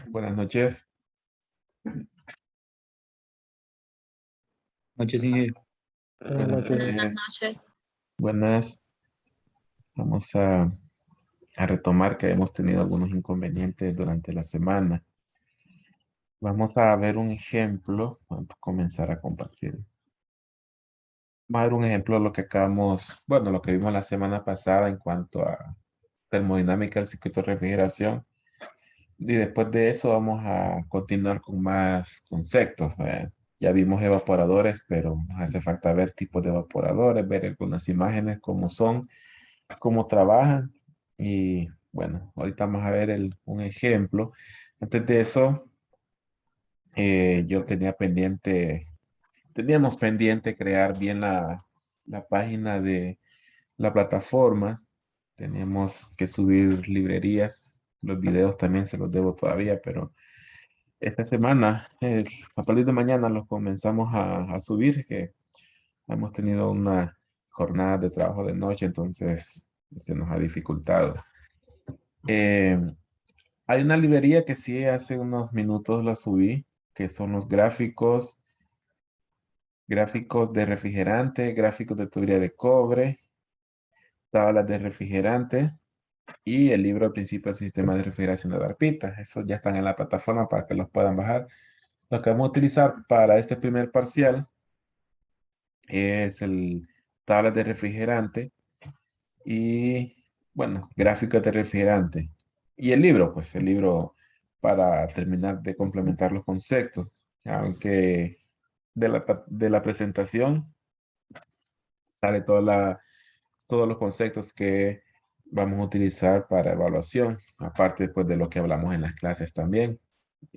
Buenas noches. Noches, Inge. Buenas noches. Buenas noches. Buenas. Vamos a retomar que hemos tenido algunos inconvenientes durante la semana. Vamos a ver un ejemplo. Vamos a comenzar a compartir. Vamos a ver un ejemplo de lo que lo que vimos la semana pasada en cuanto a termodinámica del circuito de refrigeración. Y después de eso vamos a continuar con más conceptos. Ya vimos evaporadores, pero nos hace falta ver tipos de evaporadores, ver algunas imágenes, cómo son, cómo trabajan. Y bueno, ahorita vamos a ver un ejemplo. Antes de eso, yo teníamos pendiente crear bien la página de la plataforma. Teníamos que subir librerías. Los videos también se los debo todavía, pero esta semana, a partir de mañana los comenzamos a subir, que hemos tenido una jornada de trabajo de noche, entonces se nos ha dificultado. Eh, Hay una librería que sí hace unos minutos la subí, que son los gráficos de refrigerante, gráficos de tubería de cobre, tablas de refrigerante y el libro al principio del sistema de refrigeración de Darpita. Esos ya están en la plataforma para que los puedan bajar. Lo que vamos a utilizar para este primer parcial es el tablas de refrigerante y, bueno, gráficos de refrigerante. Y el libro, pues el libro para terminar de complementar los conceptos. Aunque de la presentación sale todos los conceptos que vamos a utilizar para evaluación, aparte pues de lo que hablamos en las clases también.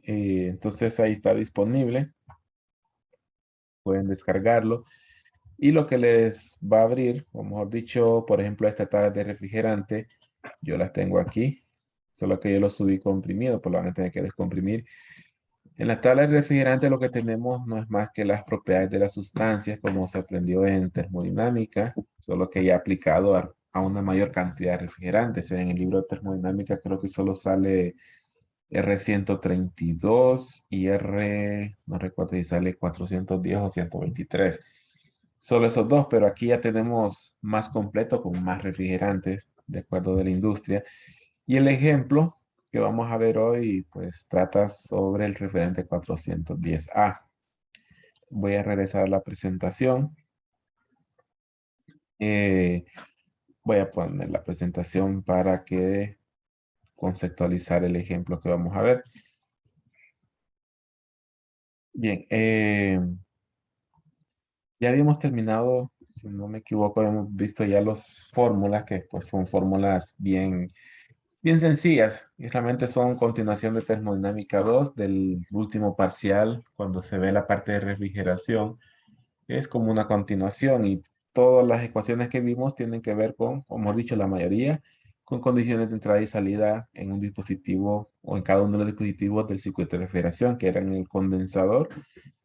Entonces ahí está disponible, pueden descargarlo. Y lo que les va a abrir, o mejor dicho, por ejemplo, esta tabla de refrigerante, yo las tengo aquí, solo que yo lo subí comprimido, pues lo van a tener que descomprimir. En la tabla de refrigerante lo que tenemos no es más que las propiedades de las sustancias, como se aprendió en termodinámica, solo que ya aplicado a una mayor cantidad de refrigerantes. En el libro de termodinámica creo que solo sale R132 y no recuerdo si sale 410 o 123. Solo esos dos, pero aquí ya tenemos más completo con más refrigerantes, de acuerdo de la industria. Y el ejemplo que vamos a ver hoy, pues trata sobre el refrigerante 410A. Voy a regresar a la presentación. Eh, Voy a poner la presentación para que conceptualizar el ejemplo que vamos a ver. Bien, ya habíamos terminado, si no me equivoco, hemos visto ya las fórmulas, que pues son fórmulas bien sencillas y realmente son continuación de termodinámica 2 del último parcial, cuando se ve la parte de refrigeración, es como una continuación y todas las ecuaciones que vimos tienen que ver con, como hemos dicho, la mayoría, con condiciones de entrada y salida en un dispositivo o en cada uno de los dispositivos del circuito de refrigeración, que eran el condensador,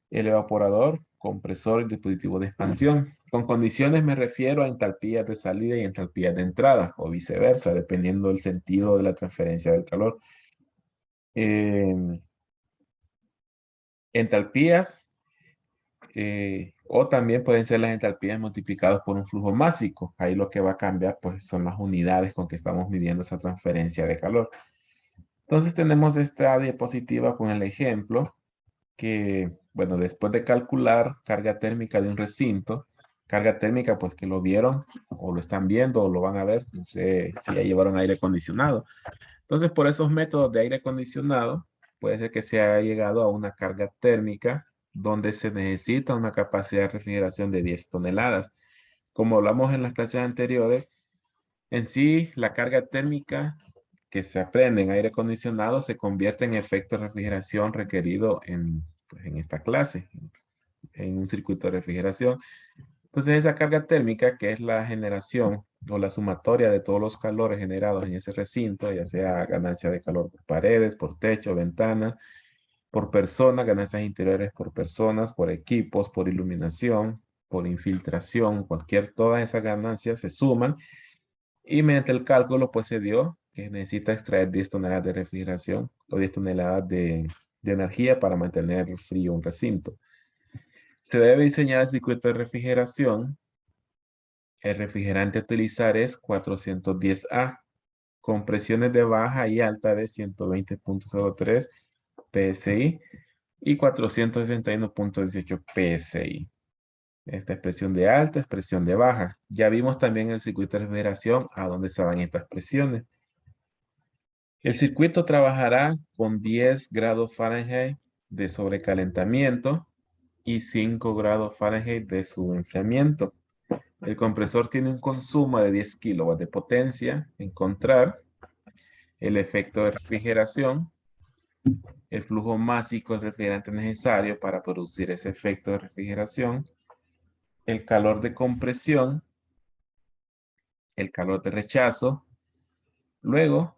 el evaporador, compresor y dispositivo de expansión. Con condiciones me refiero a entalpías de salida y entalpías de entrada, o viceversa, dependiendo del sentido de la transferencia del calor. Eh, Entalpías, o también pueden ser las entalpías multiplicadas por un flujo másico. Ahí lo que va a cambiar pues, son las unidades con que estamos midiendo esa transferencia de calor. Entonces tenemos esta diapositiva con el ejemplo que, bueno, después de calcular carga térmica de un recinto, carga térmica pues que lo vieron o lo están viendo o lo van a ver, no sé si ya llevaron aire acondicionado. Entonces, por esos métodos de aire acondicionado, puede ser que se haya llegado a una carga térmica donde se necesita una capacidad de refrigeración de 10 toneladas. Como hablamos en las clases anteriores, en sí la carga térmica que se aprende en aire acondicionado se convierte en efecto de refrigeración requerido pues, en esta clase, en un circuito de refrigeración. Entonces esa carga térmica, que es la generación o la sumatoria de todos los calores generados en ese recinto, ya sea ganancia de calor por paredes, por techo, ventanas, por persona, ganancias interiores por personas, por equipos, por iluminación, por infiltración, todas esas ganancias se suman y mediante el cálculo pues se dio que necesita extraer 10 toneladas de refrigeración o 10 toneladas de energía para mantener frío un recinto. Se debe diseñar el circuito de refrigeración. El refrigerante a utilizar es 410A, con presiones de baja y alta de 120.03 PSI y 461.18 PSI. Esta es presión de alta, es presión de baja. Ya vimos también el circuito de refrigeración a dónde se van estas presiones. El circuito trabajará con 10 grados Fahrenheit de sobrecalentamiento y 5 grados Fahrenheit de subenfriamiento. El compresor tiene un consumo de 10 kilowatts de potencia. Encontrar el efecto de refrigeración, el flujo másico del refrigerante necesario para producir ese efecto de refrigeración, el calor de compresión, el calor de rechazo. Luego,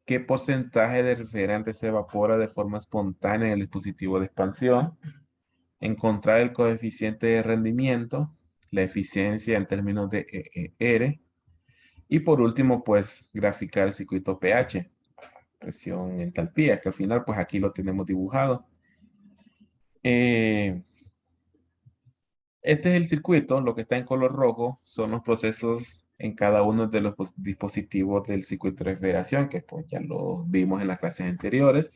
¿qué porcentaje de refrigerante se evapora de forma espontánea en el dispositivo de expansión? Encontrar el coeficiente de rendimiento, la eficiencia en términos de EER. Y por último, pues, graficar el circuito pH, presión, entalpía, que al final, pues aquí lo tenemos dibujado. Este es el circuito, lo que está en color rojo son los procesos en cada uno de los dispositivos del circuito de refrigeración, que pues ya lo vimos en las clases anteriores.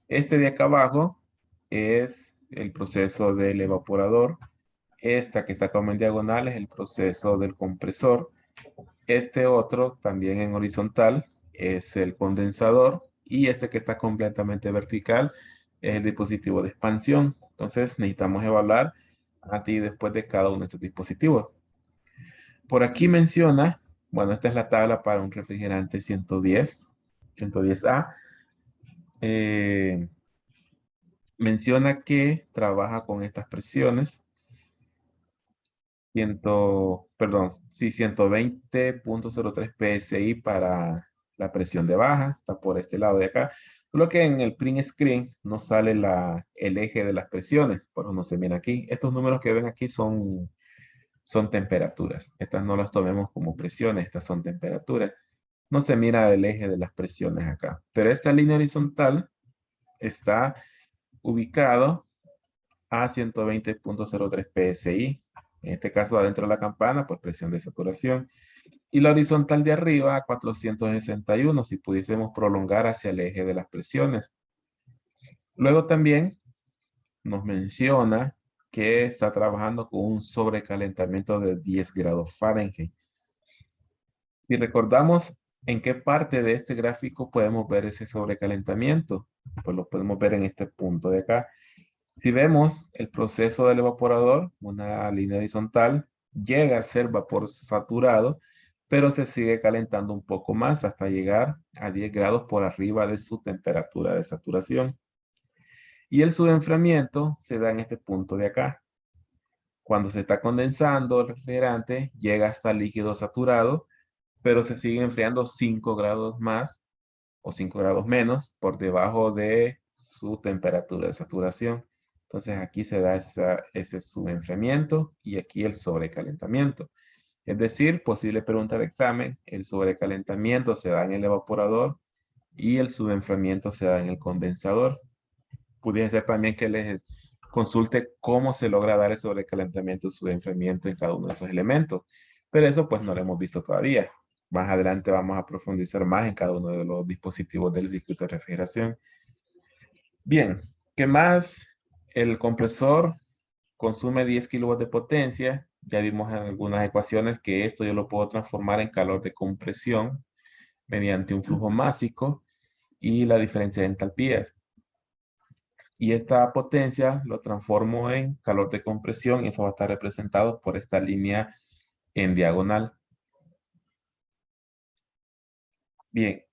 Este de acá abajo es el proceso del evaporador. Esta que está como en diagonal es el proceso del compresor. Este otro, también en horizontal, es el condensador. Y este que está completamente vertical es el dispositivo de expansión. Entonces necesitamos evaluar antes y después de cada uno de estos dispositivos. Por aquí menciona, bueno, esta es la tabla para un refrigerante 110A. Menciona que trabaja con estas presiones. 120.03 PSI para la presión de baja, está por este lado de acá. Solo que en el print screen no sale el eje de las presiones, por eso no se mira aquí. Estos números que ven aquí son temperaturas. Estas no las tomemos como presiones, estas son temperaturas. No se mira el eje de las presiones acá. Pero esta línea horizontal está ubicado a 120.03 PSI. En este caso, adentro de la campana, pues presión de saturación. Y la horizontal de arriba a 461, si pudiésemos prolongar hacia el eje de las presiones. Luego también nos menciona que está trabajando con un sobrecalentamiento de 10 grados Fahrenheit. Si recordamos en qué parte de este gráfico podemos ver ese sobrecalentamiento, pues lo podemos ver en este punto de acá. Si vemos el proceso del evaporador, una línea horizontal, llega a ser vapor saturado, pero se sigue calentando un poco más hasta llegar a 10 grados por arriba de su temperatura de saturación. Y el subenfriamiento se da en este punto de acá. Cuando se está condensando el refrigerante, llega hasta líquido saturado, pero se sigue enfriando 5 grados más o 5 grados menos por debajo de su temperatura de saturación. Entonces aquí se da ese subenfriamiento y aquí el sobrecalentamiento. Es decir, posible pregunta de examen, el sobrecalentamiento se da en el evaporador y el subenfriamiento se da en el condensador. Pudiera ser también que les consulte cómo se logra dar el sobrecalentamiento y subenfriamiento en cada uno de esos elementos. Pero eso pues no lo hemos visto todavía. Más adelante vamos a profundizar más en cada uno de los dispositivos del circuito de refrigeración. Bien, ¿qué más? El compresor consume 10 kilowatts de potencia. Ya vimos en algunas ecuaciones que esto yo lo puedo transformar en calor de compresión mediante un flujo másico y la diferencia de entalpías. Y esta potencia lo transformo en calor de compresión y eso va a estar representado por esta línea en diagonal. Bien,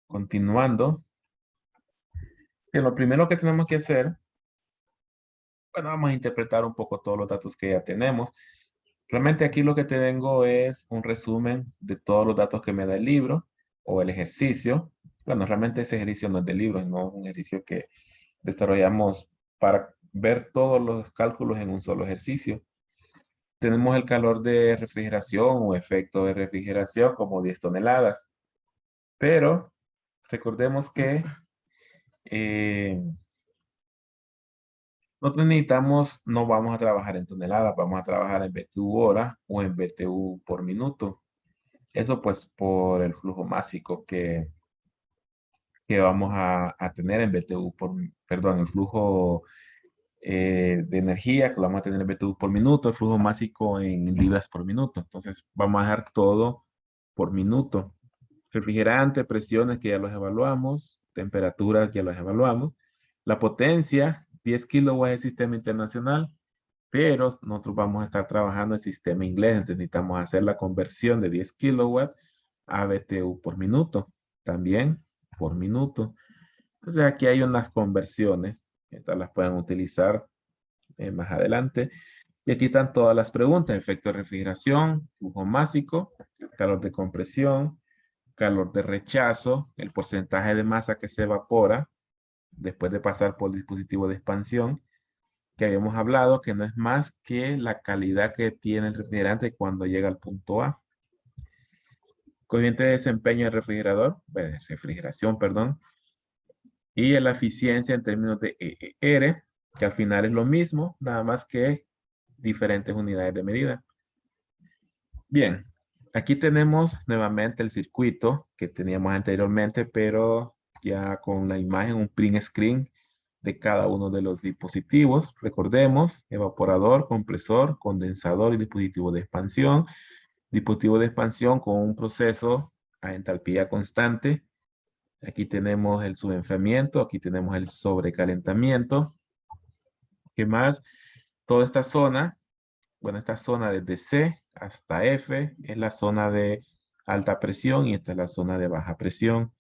continuando. Lo primero que tenemos que hacer, bueno, vamos a interpretar un poco todos los datos que ya tenemos. Realmente aquí lo que tengo es un resumen de todos los datos que me da el libro o el ejercicio. Bueno, realmente ese ejercicio no es del libro, no es un ejercicio que desarrollamos para ver todos los cálculos en un solo ejercicio. tenemos el calor de refrigeración o efecto de refrigeración como 10 toneladas. Pero recordemos que eh, nosotros necesitamos, no vamos a trabajar en toneladas, vamos a trabajar en BTU hora o en BTU por minuto. Eso pues por el flujo másico que vamos a tener en BTU perdón, el flujo de energía que lo vamos a tener en BTU por minuto, el flujo másico en libras por minuto. Entonces vamos a dejar todo por minuto. Refrigerante, presiones que ya los evaluamos, temperaturas que ya los evaluamos. La potencia, 10 kilowatts es sistema internacional, pero nosotros vamos a estar trabajando en sistema inglés, entonces necesitamos hacer la conversión de 10 kilowatts a BTU por minuto, también por minuto. Entonces aquí hay unas conversiones, estas las pueden utilizar más adelante. Y aquí están todas las preguntas: efecto de refrigeración, flujo másico, calor de compresión, calor de rechazo, el porcentaje de masa que se evapora después de pasar por el dispositivo de expansión, que habíamos hablado que no es más que la calidad que tiene el refrigerante cuando llega al punto A. Coeficiente de desempeño del refrigerador, refrigeración, perdón, y la eficiencia en términos de EER, que al final es lo mismo, nada más que diferentes unidades de medida. Bien, aquí tenemos nuevamente el circuito que teníamos anteriormente, pero ya con la imagen, un print screen de cada uno de los dispositivos. Recordemos, evaporador, compresor, condensador y dispositivo de expansión. Dispositivo de expansión con un proceso a entalpía constante. Aquí tenemos el subenfriamiento, aquí tenemos el sobrecalentamiento. ¿Qué más? Toda esta zona, bueno, esta zona desde C hasta F es la zona de alta presión y esta es la zona de baja presión.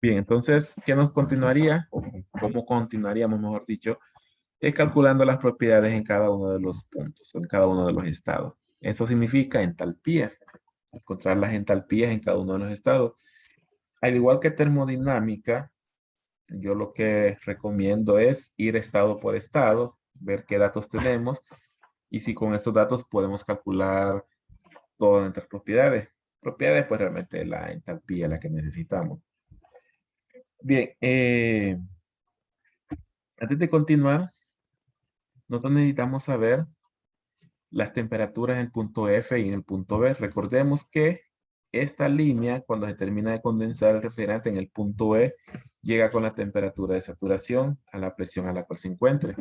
Bien, entonces, ¿qué nos continuaría? O ¿cómo continuaríamos, mejor dicho? Es calculando las propiedades en cada uno de los puntos, en cada uno de los estados. Eso significa entalpías, encontrar las entalpías en cada uno de los estados. Al igual que termodinámica, yo lo que recomiendo es ir estado por estado, ver qué datos tenemos y si con estos datos podemos calcular todas nuestras propiedades. Propiedades, pues realmente la entalpía la que necesitamos. Bien, antes de continuar, nosotros necesitamos saber las temperaturas en el punto F y en el punto B. Recordemos que esta línea, cuando se termina de condensar el refrigerante en el punto E, llega con la temperatura de saturación a la presión a la cual se encuentre.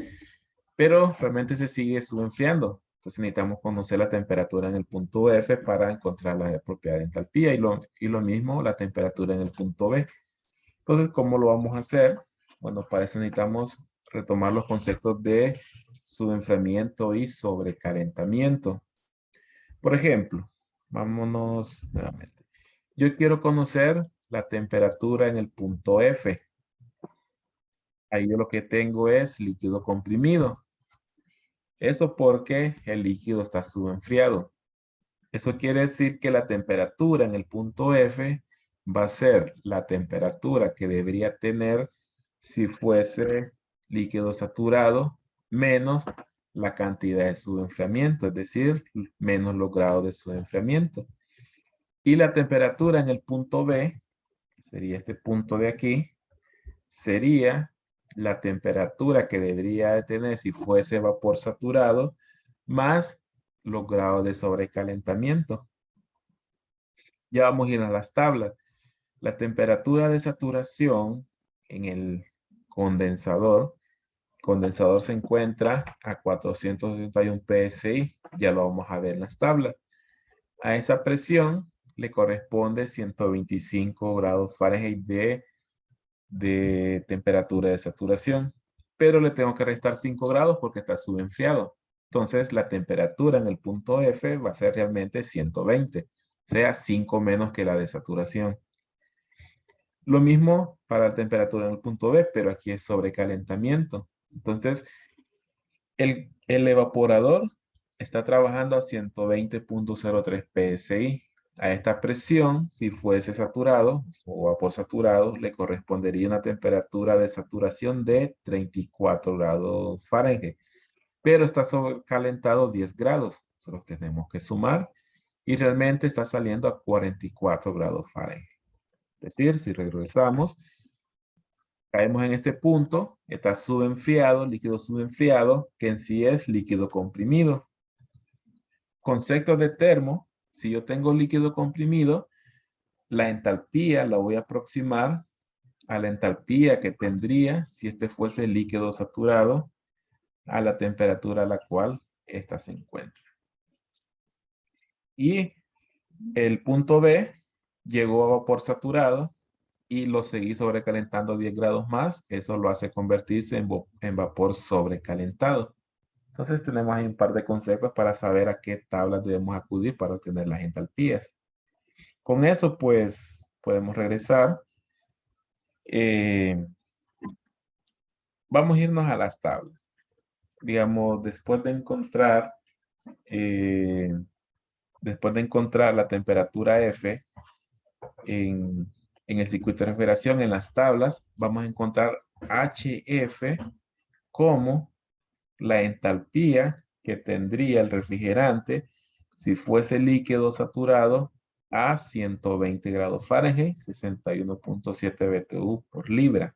Pero realmente se sigue subenfriando. Entonces necesitamos conocer la temperatura en el punto F para encontrar la propiedad de entalpía y lo mismo la temperatura en el punto B. Entonces, ¿cómo lo vamos a hacer? Bueno, para eso necesitamos retomar los conceptos de subenfriamiento y sobrecalentamiento. Por ejemplo, vámonos nuevamente. Yo quiero conocer la temperatura en el punto F. Ahí yo lo que tengo es líquido comprimido. Eso porque el líquido está subenfriado. Eso quiere decir que la temperatura en el punto F va a ser la temperatura que debería tener si fuese líquido saturado menos la cantidad de subenfriamiento, es decir, menos los grados de subenfriamiento. Y la temperatura en el punto B, que sería este punto de aquí, sería la temperatura que debería de tener si fuese vapor saturado más los grados de sobrecalentamiento. Ya vamos a ir a las tablas. La temperatura de saturación en el condensador. Condensador se encuentra a 461 PSI. Ya lo vamos a ver en las tablas. A esa presión le corresponde 125 grados Fahrenheit de temperatura de saturación. Pero le tengo que restar 5 grados porque está subenfriado. Entonces la temperatura en el punto F va a ser realmente 120. O sea, 5 menos que la de saturación. Lo mismo para la temperatura en el punto B, pero aquí es sobrecalentamiento. Entonces, el evaporador está trabajando a 120.03 PSI. A esta presión, si fuese saturado o vapor saturado, le correspondería una temperatura de saturación de 34 grados Fahrenheit. pero está sobrecalentado 10 grados. Solo tenemos que sumar y realmente está saliendo a 44 grados Fahrenheit. Es decir, si regresamos, caemos en este punto, está subenfriado, líquido subenfriado, que en sí es líquido comprimido. Concepto de termo, si yo tengo líquido comprimido, la entalpía la voy a aproximar a la entalpía que tendría si este fuese líquido saturado a la temperatura a la cual ésta se encuentra. Y el punto B llegó a vapor saturado y lo seguí sobrecalentando 10 grados más. Eso lo hace convertirse en vapor sobrecalentado. Entonces tenemos ahí un par de conceptos para saber a qué tablas debemos acudir para obtener las entalpías. Con eso, pues, podemos regresar. Eh, Vamos a irnos a las tablas. Digamos, eh, después de encontrar la temperatura F en, en el circuito de refrigeración, en las tablas, vamos a encontrar HF como la entalpía que tendría el refrigerante si fuese líquido saturado a 120 grados Fahrenheit, 61.7 BTU por libra.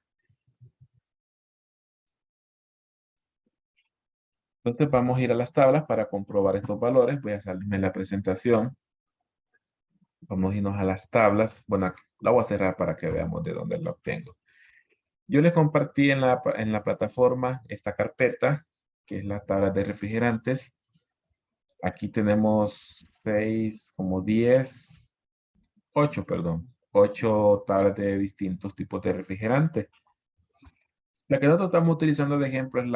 Entonces vamos a ir a las tablas para comprobar estos valores. Voy a salirme la presentación. Vamos a irnos a las tablas. Bueno, la voy a cerrar para que veamos de dónde la obtengo. Yo les compartí en la plataforma esta carpeta, que es la tabla de refrigerantes. Aquí tenemos 6, como 10, 8, perdón. 8 tablas de distintos tipos de refrigerante. La que nosotros estamos utilizando de ejemplo es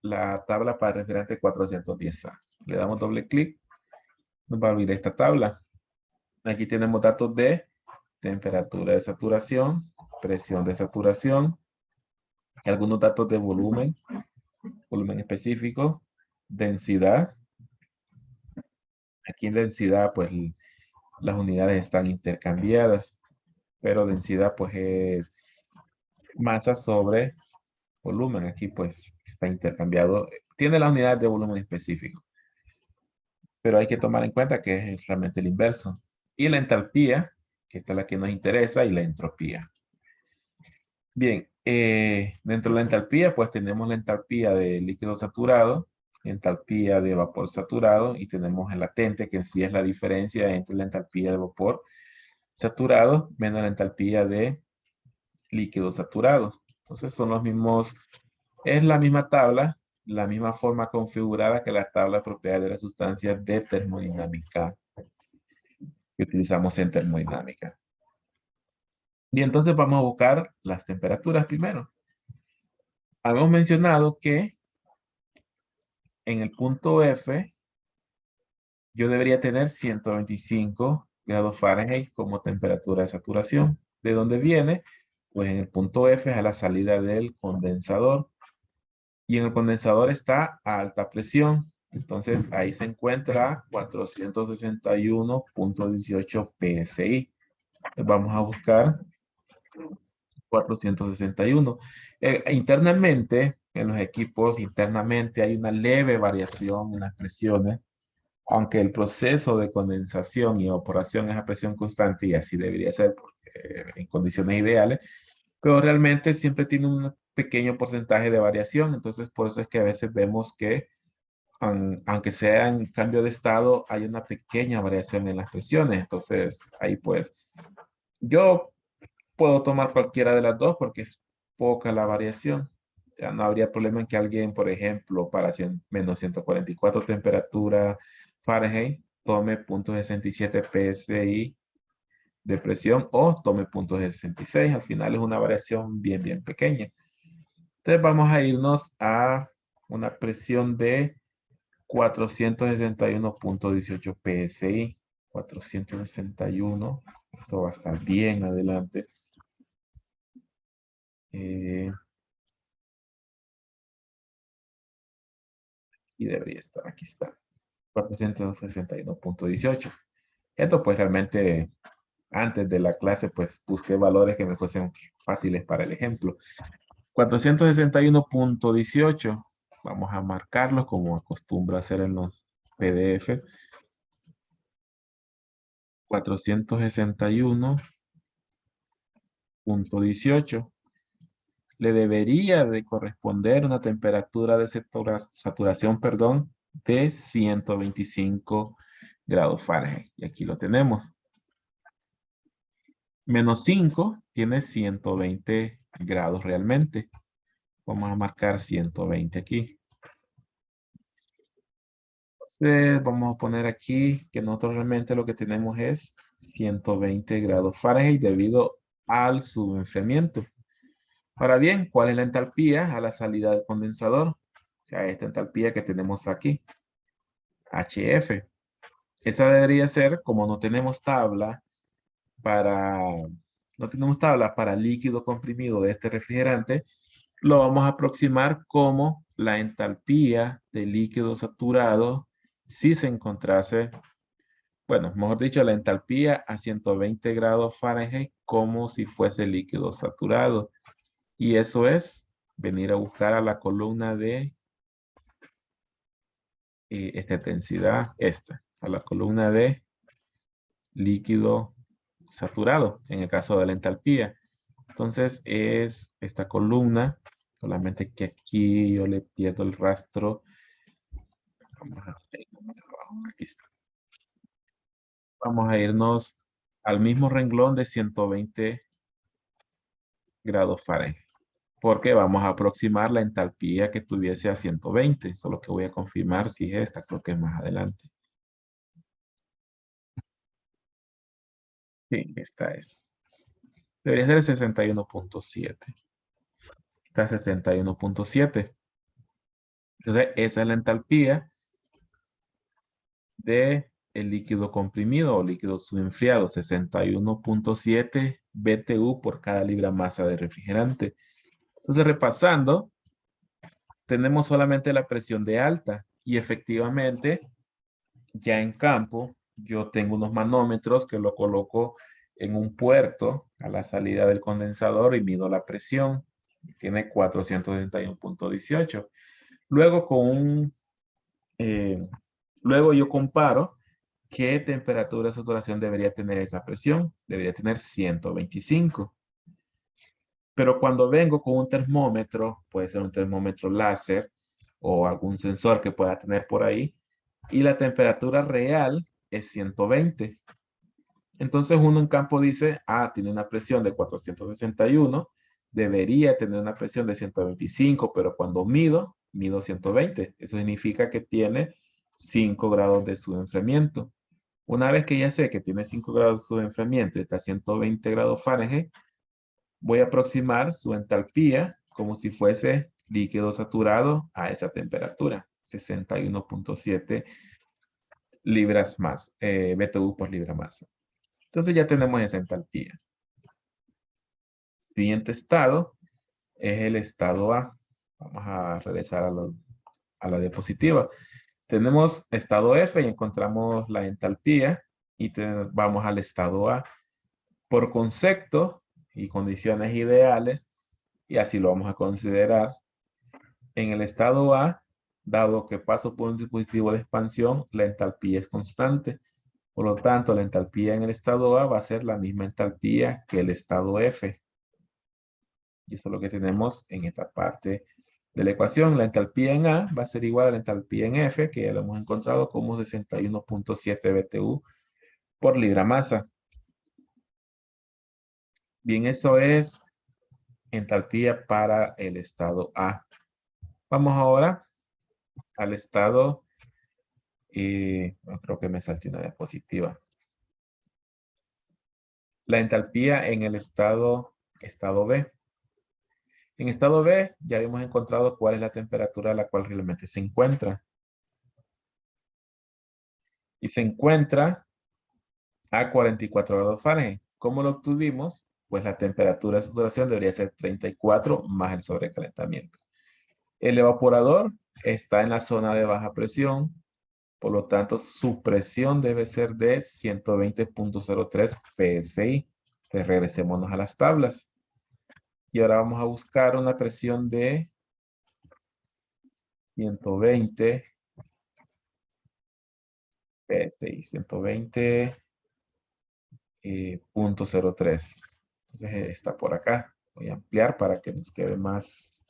la tabla para refrigerante 410A. Le damos doble clic, nos va a abrir esta tabla. Aquí tenemos datos de temperatura de saturación, presión de saturación, y algunos datos de volumen, volumen específico, densidad. Aquí en densidad, pues las unidades están intercambiadas, pero densidad pues es masa sobre volumen. Aquí pues está intercambiado. Tiene las unidades de volumen específico, pero hay que tomar en cuenta que es realmente el inverso. Y la entalpía, que esta es la que nos interesa, y la entropía. Bien, dentro de la entalpía, pues tenemos la entalpía de líquido saturado, entalpía de vapor saturado, y tenemos el latente, que en sí es la diferencia entre la entalpía de vapor saturado menos la entalpía de líquido saturado. Entonces son los mismos, es la misma tabla, la misma forma configurada que la tabla de propiedades de las sustancias de termodinámica que utilizamos en termodinámica. Y entonces vamos a buscar las temperaturas primero. Habíamos mencionado que en el punto F yo debería tener 125 grados Fahrenheit como temperatura de saturación. ¿De dónde viene? Pues en el punto F es a la salida del condensador. Y en el condensador está a alta presión. Entonces ahí se encuentra 461.18 PSI. Vamos a buscar 461. Internamente, en los equipos, internamente hay una leve variación en las presiones, aunque el proceso de condensación y evaporación es a presión constante y así debería ser en condiciones ideales, pero realmente siempre tiene un pequeño porcentaje de variación, entonces por eso es que a veces vemos que aunque sea en cambio de estado, hay una pequeña variación en las presiones, entonces ahí pues yo puedo tomar cualquiera de las dos porque es poca la variación. Ya no habría problema en que alguien, por ejemplo, para menos 144 temperatura Fahrenheit, tome .67 PSI de presión o tome .66. Al final es una variación bien pequeña. Entonces vamos a irnos a una presión de 461.18 PSI. 461. Esto va a estar bien adelante. Y debería estar, aquí está. 461.18. Esto pues realmente antes de la clase pues busqué valores que me fuesen fáciles para el ejemplo. 461.18 Vamos a marcarlo como acostumbro a hacer en los PDF. 461.18. Le debería de corresponder una temperatura de saturación, perdón, de 125 grados Fahrenheit. Y aquí lo tenemos. Menos 5 tiene 120 grados realmente. Vamos a marcar 120 aquí. Entonces, vamos a poner aquí que nosotros realmente lo que tenemos es 120 grados Fahrenheit debido al subenfriamiento. Ahora bien, ¿cuál es la entalpía a la salida del condensador? O sea, esta entalpía que tenemos aquí, HF. Esa debería ser, como para, no tenemos tabla para líquido comprimido de este refrigerante, lo vamos a aproximar como la entalpía de líquido saturado si se encontrase, bueno, mejor dicho, la entalpía a 120 grados Fahrenheit como si fuese líquido saturado. Y eso es venir a buscar a la columna de esta densidad, a la columna de líquido saturado, en el caso de la entalpía. Entonces es esta columna, solamente que aquí yo le pierdo el rastro. Aquí está. Vamos a irnos al mismo renglón de 120 grados Fahrenheit, porque vamos a aproximar la entalpía que tuviese a 120, solo que voy a confirmar si es esta, creo que es más adelante. Sí, esta es. Debería ser 61.7. Está 61.7. Entonces, esa es la entalpía de el líquido comprimido o líquido subenfriado, 61.7 BTU por cada libra masa de refrigerante. Entonces, repasando, tenemos solamente la presión de alta y efectivamente, ya en campo, yo tengo unos manómetros que lo coloco en un puerto a la salida del condensador y mido la presión. Tiene 461.18. Luego eh, luego yo comparo qué temperatura de saturación debería tener esa presión. Debería tener 125. Pero cuando vengo con un termómetro, puede ser un termómetro láser o algún sensor que pueda tener por ahí, y la temperatura real es 120. Entonces uno en campo dice, tiene una presión de 461, debería tener una presión de 125, pero cuando mido 120. Eso significa que tiene 5 grados de subenfriamiento. Una vez que ya sé que tiene 5 grados de subenfriamiento y está a 120 grados Fahrenheit, voy a aproximar su entalpía como si fuese líquido saturado a esa temperatura, 61.7 libras más, BTU por libra masa. Entonces ya tenemos esa entalpía. Siguiente estado es el estado A. Vamos a regresar a la diapositiva. Tenemos estado F y encontramos la entalpía y vamos al estado A. Por concepto y condiciones ideales, y así lo vamos a considerar, en el estado A, dado que paso por un dispositivo de expansión, la entalpía es constante. Por lo tanto, la entalpía en el estado A va a ser la misma entalpía que el estado F. Y eso es lo que tenemos en esta parte de la ecuación. La entalpía en A va a ser igual a la entalpía en F, que ya lo hemos encontrado como 61.7 BTU por libra masa. Bien, eso es entalpía para el estado A. Vamos ahora al estado, creo que me salté una diapositiva. La entalpía en el estado B. En estado B ya hemos encontrado cuál es la temperatura a la cual realmente se encuentra. Y se encuentra a 44 grados Fahrenheit. ¿Cómo lo obtuvimos? Pues la temperatura de saturación debería ser 34 más el sobrecalentamiento. El evaporador está en la zona de baja presión, por lo tanto su presión debe ser de 120.03 PSI. Entonces regresémonos a las tablas. Y ahora vamos a buscar una presión de 120 PSI, 120.03. Entonces está por acá. Voy a ampliar para que nos quede más,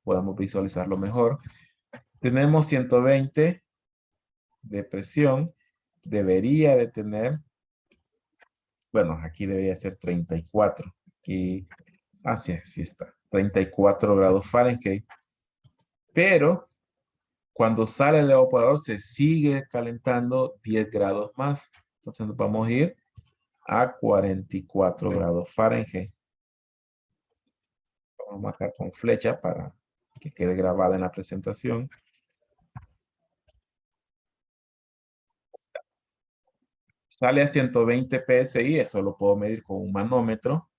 podamos visualizarlo mejor. Tenemos 120 de presión. Debería de tener, bueno, aquí debería ser 34. Aquí, sí está. 34 grados Fahrenheit. Pero cuando sale el evaporador se sigue calentando 10 grados más. Entonces nos vamos a ir a 44 grados Fahrenheit. Vamos a marcar con flecha para que quede grabada en la presentación. Sale a 120 PSI, esto lo puedo medir con un manómetro.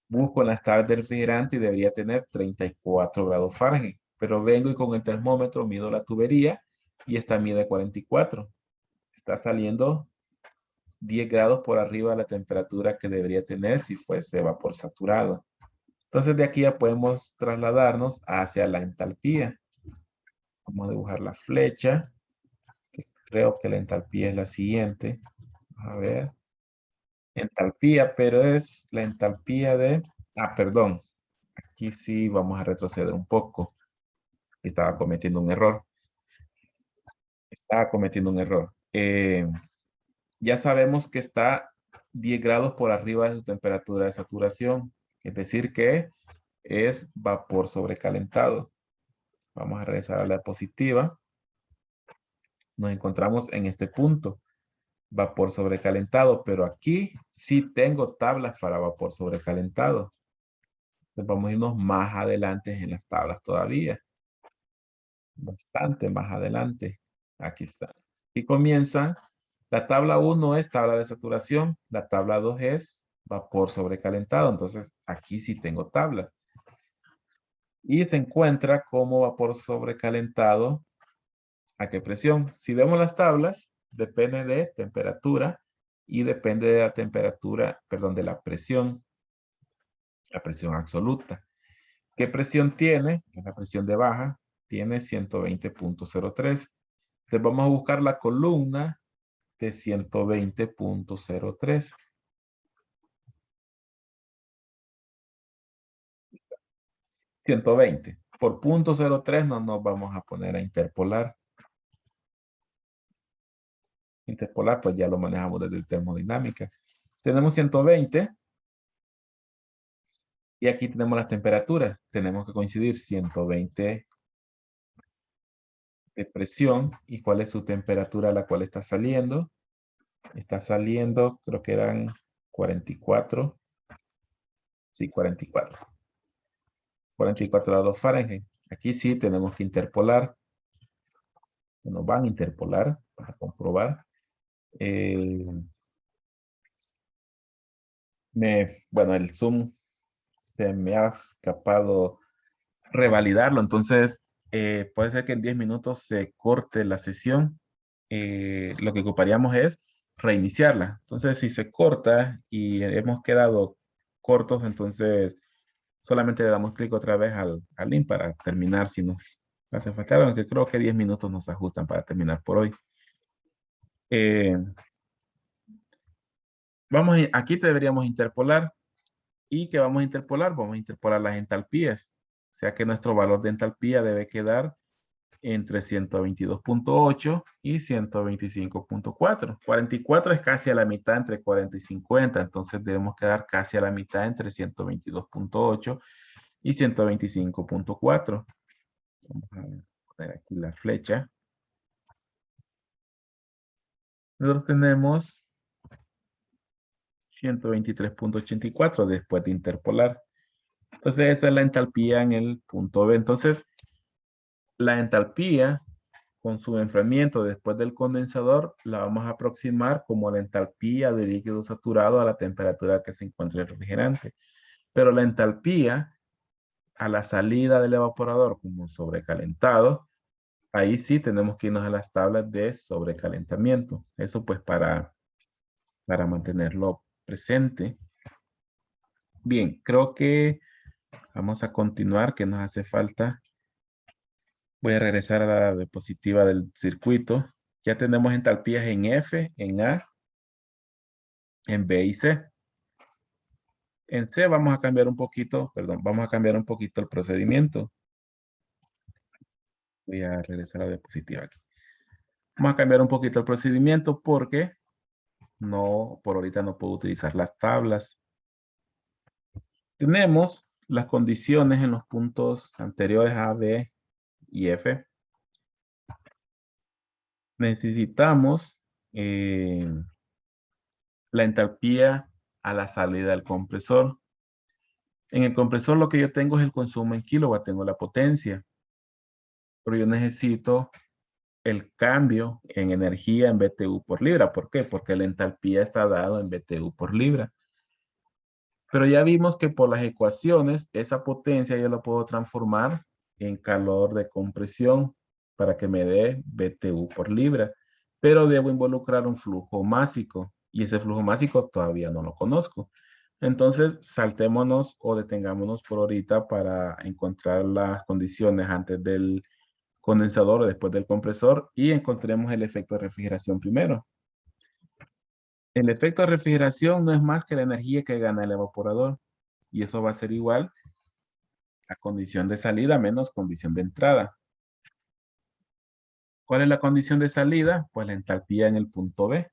Busco en las tablas de refrigerante y debería tener 34 grados Fahrenheit. Pero vengo y con el termómetro mido la tubería y esta mide 44. Está saliendo 10 grados por arriba de la temperatura que debería tener si fuese vapor saturado. Entonces de aquí ya podemos trasladarnos hacia la entalpía. Vamos a dibujar la flecha. Creo que la entalpía es la siguiente. A ver. Entalpía, pero es la entalpía de... perdón. Aquí sí vamos a retroceder un poco. Estaba cometiendo un error. Ya sabemos que está 10 grados por arriba de su temperatura de saturación. Es decir que es vapor sobrecalentado. Vamos a regresar a la diapositiva. Nos encontramos en este punto. Vapor sobrecalentado, pero aquí sí tengo tablas para vapor sobrecalentado. Entonces vamos a irnos más adelante en las tablas todavía. Bastante más adelante. Aquí está. Y comienza. La tabla 1 es tabla de saturación. La tabla 2 es vapor sobrecalentado. Entonces aquí sí tengo tablas. Y se encuentra como vapor sobrecalentado. ¿A qué presión? Si vemos las tablas, depende de temperatura y depende de la temperatura, perdón, de la presión absoluta. ¿Qué presión tiene? La presión de baja tiene 120.03. Entonces vamos a buscar la columna de 120.03. 120. Por 0.03 no nos vamos a poner a interpolar. Interpolar, pues ya lo manejamos desde termodinámica. Tenemos 120. Y aquí tenemos las temperaturas. Tenemos que coincidir 120 de presión. ¿Y cuál es su temperatura a la cual está saliendo? Está saliendo, creo que eran 44. Sí, 44. 44 grados Fahrenheit. Aquí sí tenemos que interpolar. Nos van a interpolar para comprobar. Bueno, el Zoom se me ha escapado revalidarlo. Entonces, puede ser que en 10 minutos se corte la sesión. Lo que ocuparíamos es reiniciarla. Entonces, si se corta y hemos quedado cortos, entonces solamente le damos clic otra vez al link para terminar si nos hace falta, aunque creo que 10 minutos nos ajustan para terminar por hoy. Aquí deberíamos interpolar. ¿Y qué vamos a interpolar? Vamos a interpolar las entalpías. O sea que nuestro valor de entalpía debe quedar entre 122.8 y 125.4. 44 es casi a la mitad entre 40 y 50, entonces debemos quedar casi a la mitad entre 122.8 y 125.4. Vamos a poner aquí la flecha. Nosotros tenemos 123.84 después de interpolar. Entonces esa es la entalpía en el punto B. Entonces la entalpía con su enfriamiento después del condensador la vamos a aproximar como la entalpía de líquido saturado a la temperatura que se encuentra el refrigerante. Pero la entalpía a la salida del evaporador como sobrecalentado, ahí sí tenemos que irnos a las tablas de sobrecalentamiento. Eso pues para mantenerlo presente. Bien, creo que vamos a continuar, que nos hace falta Voy a regresar a la diapositiva del circuito. Ya tenemos entalpías en F, en A, en B y C. En C vamos a cambiar un poquito, perdón, vamos a cambiar un poquito el procedimiento. Voy a regresar a la diapositiva aquí. Vamos a cambiar un poquito el procedimiento porque no, por ahorita no puedo utilizar las tablas. Tenemos las condiciones en los puntos anteriores A, B y F. Necesitamos la entalpía a la salida del compresor. En el compresor lo que yo tengo es el consumo en kilowatt, tengo la potencia, pero yo necesito el cambio en energía en BTU por libra. ¿Por qué? Porque la entalpía está dada en BTU por libra. Pero ya vimos que por las ecuaciones, esa potencia yo la puedo transformar en calor de compresión para que me dé BTU por libra. Pero debo involucrar un flujo másico y ese flujo másico todavía no lo conozco. Entonces, saltémonos o detengámonos por ahorita para encontrar las condiciones antes del condensador o después del compresor y encontremos el efecto de refrigeración primero. El efecto de refrigeración no es más que la energía que gana el evaporador y eso va a ser igual a condición de salida menos condición de entrada. ¿Cuál es la condición de salida? Pues la entalpía en el punto B,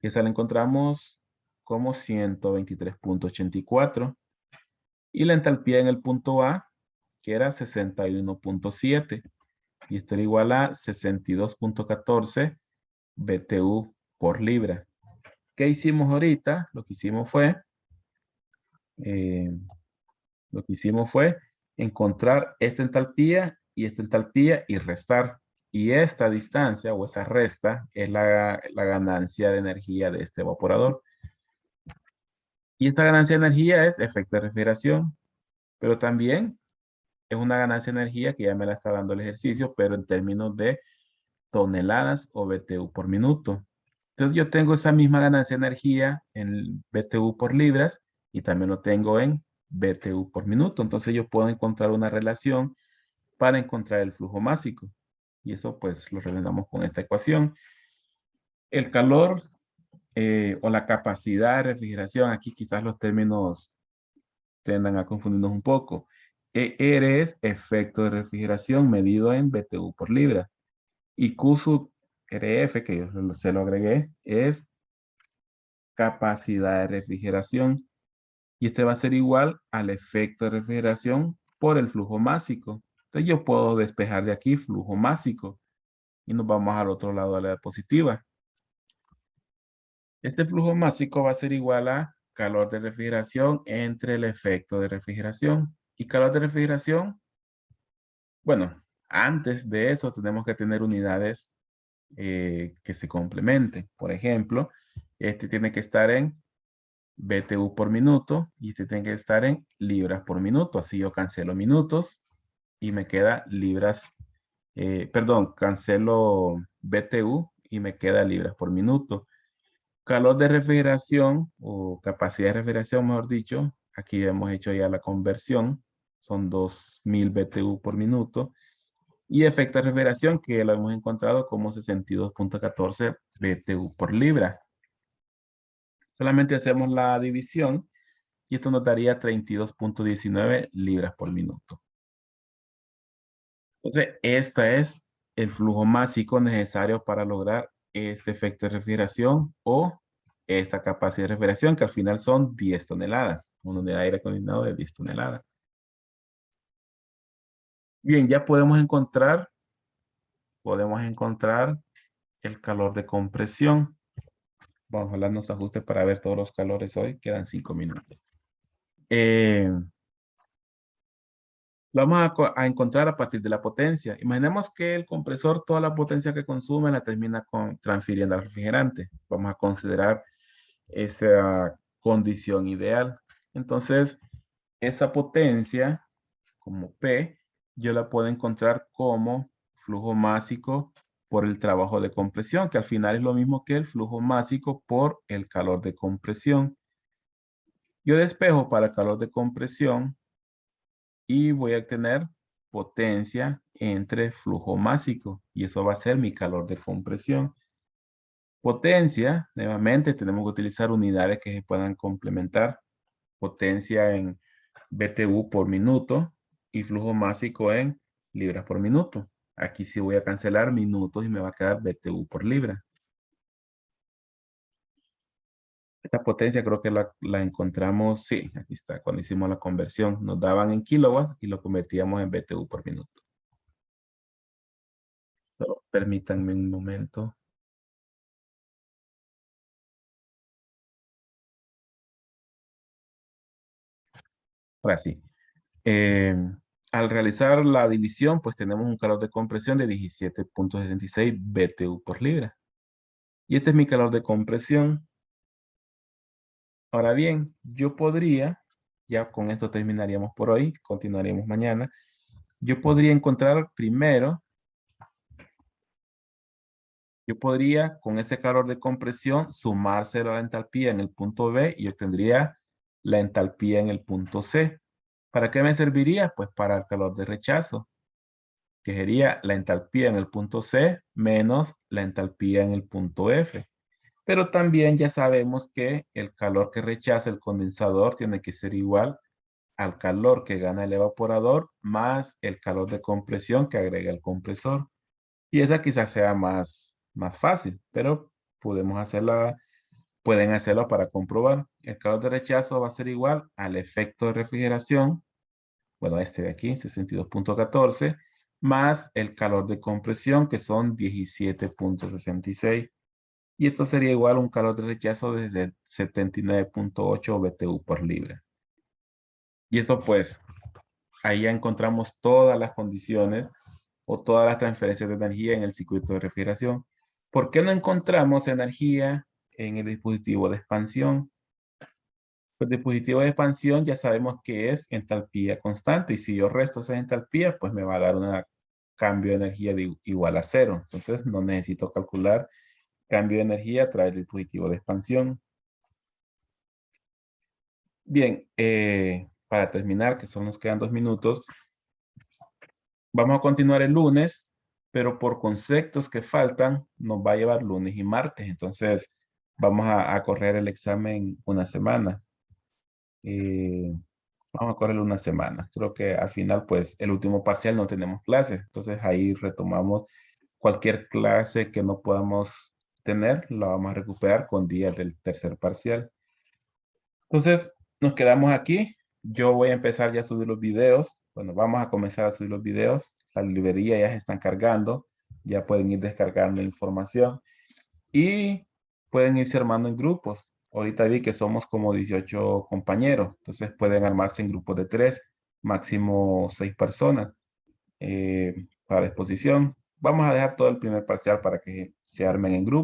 que esa la encontramos como 123.84 y la entalpía en el punto A, que era 61.7 y esto era igual a 62.14 BTU por libra. ¿Qué hicimos ahorita? Eh, lo que hicimos fue encontrar esta entalpía y restar. Y esta distancia o esa resta es la ganancia de energía de este evaporador. Y esta ganancia de energía es efecto de refrigeración, pero también es una ganancia de energía que ya me la está dando el ejercicio, pero en términos de toneladas o BTU por minuto. Entonces yo tengo esa misma ganancia de energía en BTU por libras y también lo tengo en BTU por minuto. Entonces yo puedo encontrar una relación para encontrar el flujo másico. Y eso pues lo relacionamos con esta ecuación. El calor o la capacidad de refrigeración, aquí quizás los términos tendan a confundirnos un poco. ER es efecto de refrigeración medido en BTU por libra. Y Q sub RF, que yo se lo agregué, es capacidad de refrigeración. Y este va a ser igual al efecto de refrigeración por el flujo másico. Entonces yo puedo despejar de aquí flujo másico y nos vamos al otro lado de la diapositiva. Este flujo másico va a ser igual a calor de refrigeración entre el efecto de refrigeración. Y calor de refrigeración, bueno, antes de eso tenemos que tener unidades que se complementen. Por ejemplo, este tiene que estar en BTU por minuto y este tiene que estar en libras por minuto. Así yo cancelo minutos y me queda libras, perdón, cancelo BTU y me queda libras por minuto. Calor de refrigeración o capacidad de refrigeración, mejor dicho, aquí hemos hecho ya la conversión, son 2000 BTU por minuto. Y efecto de refrigeración que lo hemos encontrado como 62.14 BTU por libra. Solamente hacemos la división y esto nos daría 32.19 libras por minuto. Entonces, este es el flujo másico necesario para lograr este efecto de refrigeración o esta capacidad de refrigeración, que al final son 10 toneladas. Una unidad de aire acondicionado de 10 toneladas. Bien, ya podemos encontrar el calor de compresión. Vamos a hablar de los ajustes para ver todos los calores hoy. Quedan 5 minutos. Eh, Lo vamos a encontrar a partir de la potencia. Imaginemos que el compresor, toda la potencia que consume la termina transfiriendo al refrigerante. Vamos a considerar esa condición ideal. Entonces, esa potencia, como P, yo la puedo encontrar como flujo másico por el trabajo de compresión, que al final es lo mismo que el flujo másico por el calor de compresión. Yo despejo para el calor de compresión y voy a tener potencia entre flujo másico y eso va a ser mi calor de compresión. Potencia, nuevamente tenemos que utilizar unidades que se puedan complementar. Potencia en BTU por minuto y flujo másico en libras por minuto. Aquí sí voy a cancelar minutos y me va a quedar BTU por libra. Esta potencia creo que la encontramos, sí, aquí está, cuando hicimos la conversión. Nos daban en kilowatts y lo convertíamos en BTU por minuto. Solo permítanme un momento. Ahora sí. Eh, Al realizar la división, pues tenemos un calor de compresión de 17.66 BTU por libra. Y este es mi calor de compresión. Ahora bien, yo podría, ya con esto terminaríamos por hoy, continuaríamos mañana. Yo podría encontrar primero, yo podría con ese calor de compresión sumárselo a la entalpía en el punto B y obtendría la entalpía en el punto C. ¿Para qué me serviría? Pues para el calor de rechazo, que sería la entalpía en el punto C menos la entalpía en el punto F. Pero también ya sabemos que el calor que rechaza el condensador tiene que ser igual al calor que gana el evaporador más el calor de compresión que agrega el compresor. Y esa quizás sea más fácil, pero podemos hacerla, pueden hacerlo para comprobar. El calor de rechazo va a ser igual al efecto de refrigeración, bueno, este de aquí, 62.14, más el calor de compresión, que son 17.66. Y esto sería igual a un calor de rechazo desde 79.8 BTU por libra. Y eso pues, ahí ya encontramos todas las condiciones o todas las transferencias de energía en el circuito de refrigeración. ¿Por qué no encontramos energía en el dispositivo de expansión? Pues el dispositivo de expansión ya sabemos que es entalpía constante y si yo resto esa entalpía, pues me va a dar un cambio de energía igual a cero. Entonces no necesito calcular cambio de energía a través del dispositivo de expansión. Bien, para terminar, que solo nos quedan 2 minutos, vamos a continuar el lunes, pero por conceptos que faltan, nos va a llevar lunes y martes. Entonces, vamos a correr el examen una semana. Eh, Vamos a correr una semana. Creo que al final, pues, el último parcial no tenemos clases. Entonces, ahí retomamos cualquier clase que no podamos tener, la vamos a recuperar con días del tercer parcial. Entonces, nos quedamos aquí. Yo voy a empezar ya a subir los videos. Bueno, vamos a comenzar a subir los videos. Las librerías ya se están cargando. Ya pueden ir descargando información. Y pueden irse armando en grupos. Ahorita vi que somos como 18 compañeros. Entonces pueden armarse en grupos de 3, máximo 6 personas para exposición. Vamos a dejar todo el primer parcial para que se armen en grupo.